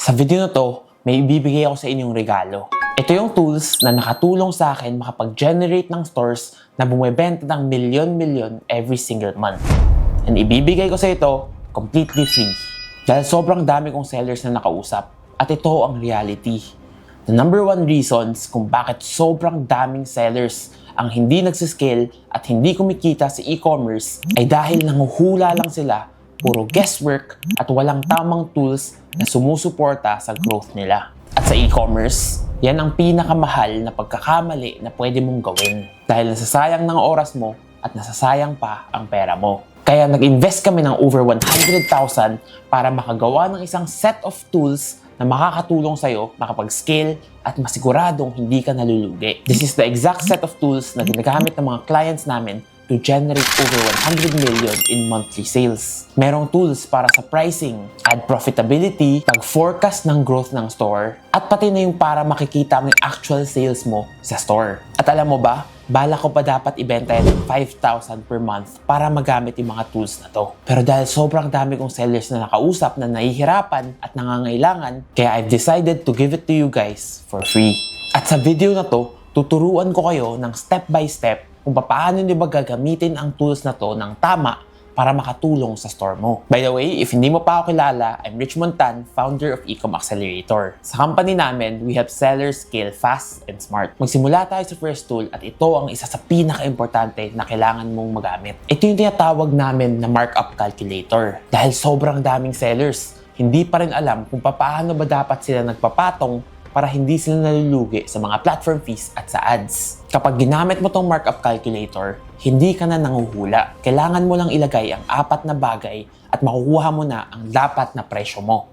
Sa video na to, may ibibigay ako sa inyong regalo. Ito yung tools na nakatulong sa akin makapag-generate ng stores na bumibenta ng milyon-milyon every single month. And ibibigay ko sa ito completely free. Dahil sobrang dami kong sellers na nakausap. At ito ang reality. The number one reasons kung bakit sobrang daming sellers ang hindi nagsiscale at hindi kumikita sa e-commerce ay dahil nanguhula lang sila, puro guesswork at walang tamang tools na sumusuporta sa growth nila. At sa e-commerce, yan ang pinakamahal na pagkakamali na pwede mong gawin dahil nasasayang ng oras mo at nasasayang pa ang pera mo. Kaya nag-invest kami ng over 100,000 para makagawa ng isang set of tools na makakatulong sa'yo makapag-scale at masiguradong hindi ka nalulugi. This is the exact set of tools na ginagamit ng mga clients namin to generate over 100 million in monthly sales. Merong tools para sa pricing, add profitability, pag-forecast ng growth ng store, at pati na yung para makikita mo yung actual sales mo sa store. At alam mo ba, bala ko pa dapat ibenta yan ng 5,000 per month para magamit yung mga tools na to. Pero dahil sobrang dami kong sellers na nakausap na nahihirapan at nangangailangan, kaya I've decided to give it to you guys for free. At sa video na to, tuturuan ko kayo ng step by step kung paano nyo ba gagamitin ang tools na to ng tama para makatulong sa store mo. By the way, if hindi mo pa ako kilala, I'm Richmond Tan, founder of Ecom Accelerator. Sa company namin, we help sellers scale fast and smart. Magsimula tayo sa first tool at ito ang isa sa pinaka-importante na kailangan mong magamit. Ito yung tinatawag namin na markup calculator. Dahil sobrang daming sellers, hindi pa rin alam kung paano ba dapat sila nagpapatong para hindi sila nalulugi sa mga platform fees at sa ads. Kapag ginamit mo tong markup calculator, hindi ka na nanguhula. Kailangan mo lang ilagay ang 4 na bagay at makukuha mo na ang dapat na presyo mo.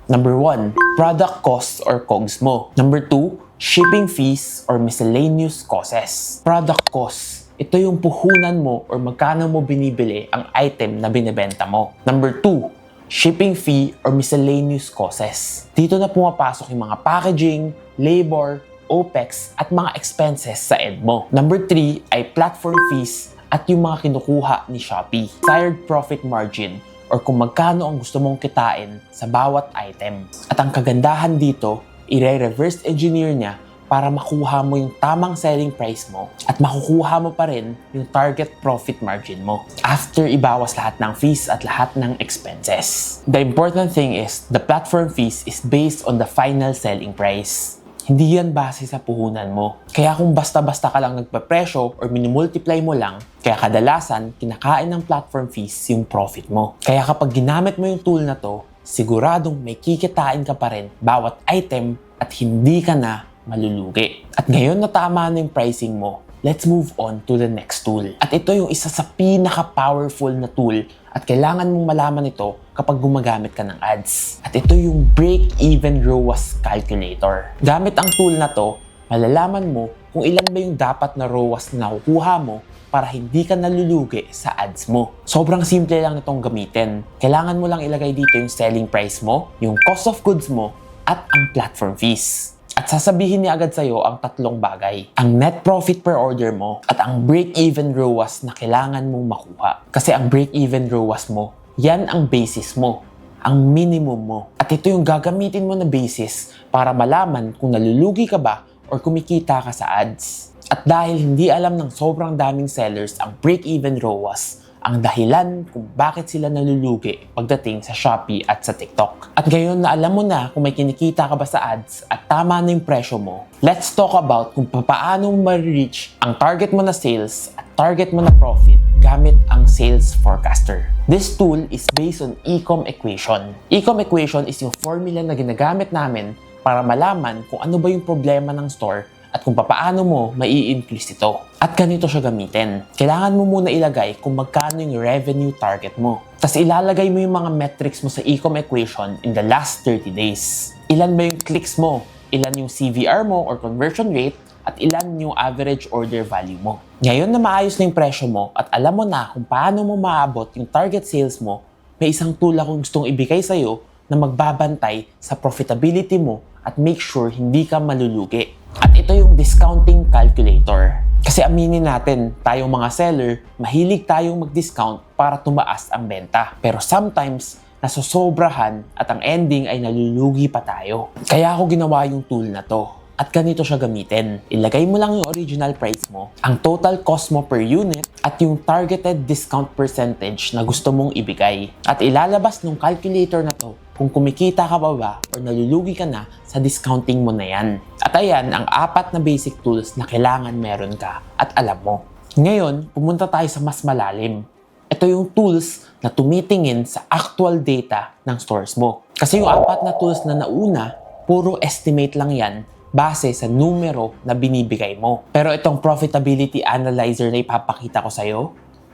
Number 1, product costs or COGS mo. Number 2, shipping fees or miscellaneous costs. Product costs, ito yung puhunan mo or magkano mo binibili ang item na binibenta mo. Number 2, shipping fee or miscellaneous costs. Dito na pumapasok yung mga packaging, labor, OPEX at mga expenses sa end mo. Number 3 ay platform fees at yung mga kinukuha ni Shopee. Desired profit margin or kung magkano ang gusto mong kitain sa bawat item. At ang kagandahan dito, i-reverse engineer niya para makuha mo yung tamang selling price mo at makukuha mo pa rin yung target profit margin mo after ibawas lahat ng fees at lahat ng expenses. The important thing is the platform fees is based on the final selling price. Hindi yan base sa puhunan mo. Kaya kung basta-basta ka lang nagpapresyo or minimultiply mo lang, kaya kadalasan kinakain ng platform fees yung profit mo. Kaya kapag ginamit mo yung tool na to, siguradong may kikitain ka pa rin bawat item at hindi ka na malulugi. At ngayon na tama na yung pricing mo, let's move on to the next tool. At ito yung isa sa pinaka-powerful na tool at kailangan mong malaman ito kapag gumagamit ka ng ads. At ito yung break-even ROAS calculator. Gamit ang tool na to, malalaman mo kung ilan ba yung dapat na ROAS na nakukuha mo para hindi ka nalulugi sa ads mo. Sobrang simple lang itong gamitin. Kailangan mo lang ilagay dito yung selling price mo, yung cost of goods mo, at ang platform fees. At sasabihin niya agad sa'yo ang 3 bagay. Ang net profit per order mo at ang break-even ROAS na kailangan mong makuha. Kasi ang break-even ROAS mo, yan ang basis mo, ang minimum mo. At ito yung gagamitin mo na basis para malaman kung nalulugi ka ba or kumikita ka sa ads. At dahil hindi alam ng sobrang daming sellers ang break-even ROAS, ang dahilan kung bakit sila nalulugi pagdating sa Shopee at sa TikTok. At ngayon na alam mo na kung may kinikita ka ba sa ads at tama na yung presyo mo, let's talk about kung paano mo ma-reach ang target mo na sales at target mo na profit gamit ang Sales Forecaster. This tool is based on Ecom Equation. Ecom Equation is yung formula na ginagamit namin para malaman kung ano ba yung problema ng store at kung paano mo mai-increase ito. At ganito siya gamitin. Kailangan mo muna ilagay kung magkano yung revenue target mo. Tapos ilalagay mo yung mga metrics mo sa Ecom Equation in the last 30 days. Ilan ba yung clicks mo? Ilan yung CVR mo or conversion rate? At ilan yung average order value mo? Ngayon na maayos na yung presyo mo at alam mo na kung paano mo maabot yung target sales mo, may isang tool akong gustong ibigay sa'yo na magbabantay sa profitability mo at make sure hindi ka malulugi. At ito yung discounting calculator. Kasi aminin natin, tayong mga seller, mahilig tayong mag-discount para tumaas ang benta. Pero sometimes, nasosobrahan at ang ending ay nalulugi pa tayo. Kaya ako ginawa yung tool na to. At ganito siya gamitin. Ilagay mo lang yung original price mo, ang total cost mo per unit, at yung targeted discount percentage na gusto mong ibigay. At ilalabas ng calculator na to kung kumikita ka ba or nalulugi ka na sa discounting mo na yan. At ayan ang 4 na basic tools na kailangan meron ka at alam mo. Ngayon, pumunta tayo sa mas malalim. Ito yung tools na tumitingin sa actual data ng stores mo. Kasi yung 4 na tools na nauna, puro estimate lang yan base sa numero na binibigay mo. Pero itong profitability analyzer na ipapakita ko sa'yo,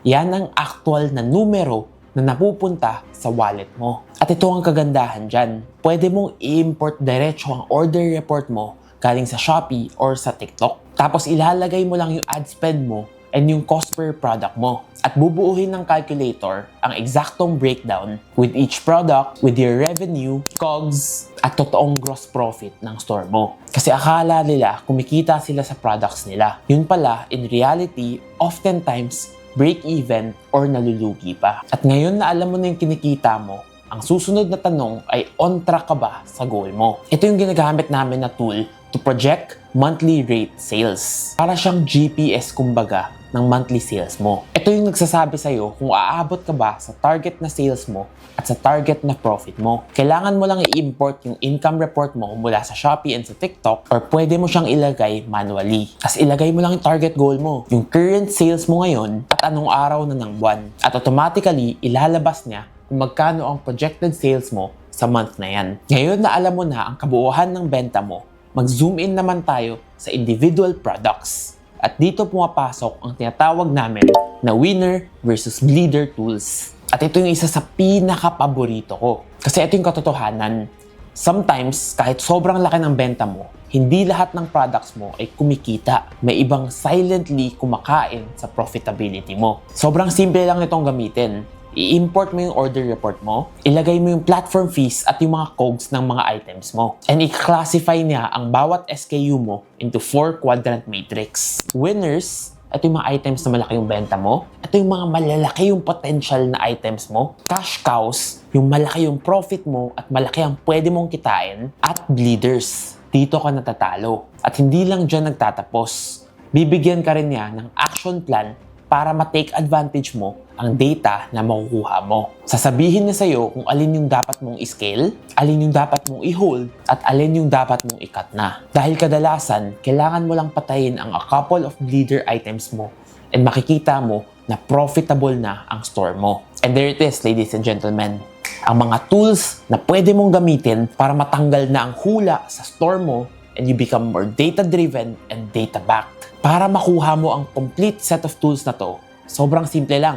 yan ang actual na numero na napupunta sa wallet mo. At ito ang kagandahan dyan. Pwede mong i-import diretso ang order report mo galing sa Shopee or sa TikTok. Tapos ilalagay mo lang yung ad spend mo and yung cost per product mo. At bubuuhin ng calculator ang eksaktong breakdown with each product, with your revenue, COGS, at totoong gross profit ng store mo. Kasi akala nila kumikita sila sa products nila. Yun pala, in reality, oftentimes, break-even or nalulugi pa. At ngayon na alam mo na yung kinikita mo, ang susunod na tanong ay on track ka ba sa goal mo? Ito yung ginagamit namin na tool to project monthly rate sales. Para siyang GPS kumbaga ng monthly sales mo. Ito yung nagsasabi sa'yo kung aabot ka ba sa target na sales mo at sa target na profit mo. Kailangan mo lang i-import yung income report mo mula sa Shopee and sa TikTok or pwede mo siyang ilagay manually. As ilagay mo lang yung target goal mo, yung current sales mo ngayon at anong araw na ng buwan. At automatically, ilalabas niya kung magkano ang projected sales mo sa month na yan. Ngayon na alam mo na ang kabuuhan ng benta mo, mag-zoom in naman tayo sa individual products. At dito pumapasok ang tinatawag namin na winner versus bleeder tools. At ito yung isa sa pinaka-paborito ko. Kasi ito yung katotohanan. Sometimes, kahit sobrang laki ng benta mo, hindi lahat ng products mo ay kumikita. May ibang silently kumakain sa profitability mo. Sobrang simple lang nitong gamitin. I-import mo yung order report mo, ilagay mo yung platform fees at yung mga COGS ng mga items mo. And i-classify niya ang bawat SKU mo into 4 quadrant matrix. Winners, ito yung mga items na malaki yung benta mo. Ito yung mga malalaki yung potential na items mo. Cash cows, yung malaki yung profit mo at malaki ang pwede mong kitain. At bleeders, dito ka natatalo. At hindi lang dyan nagtatapos. Bibigyan ka rin niya ng action plan para ma-take advantage mo ang data na makukuha mo. Sasabihin na sa'yo kung alin yung dapat mong i-scale, alin yung dapat mong i-hold, at alin yung dapat mong i-cut na. Dahil kadalasan, kailangan mo lang patayin ang a couple of bleeder items mo and makikita mo na profitable na ang store mo. And there it is, ladies and gentlemen. Ang mga tools na pwede mong gamitin para matanggal na ang hula sa store mo and you become more data-driven and data-backed. Para makuha mo ang complete set of tools na to, sobrang simple lang.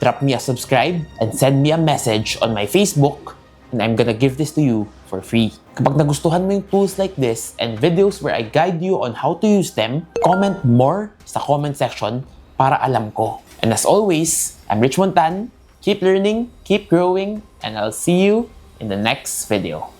Drop me a subscribe and send me a message on my Facebook and I'm gonna give this to you for free. Kapag nagustuhan mo yung tools like this and videos where I guide you on how to use them, comment more sa comment section para alam ko. And as always, I'm Rich Montan. Keep learning, keep growing, and I'll see you in the next video.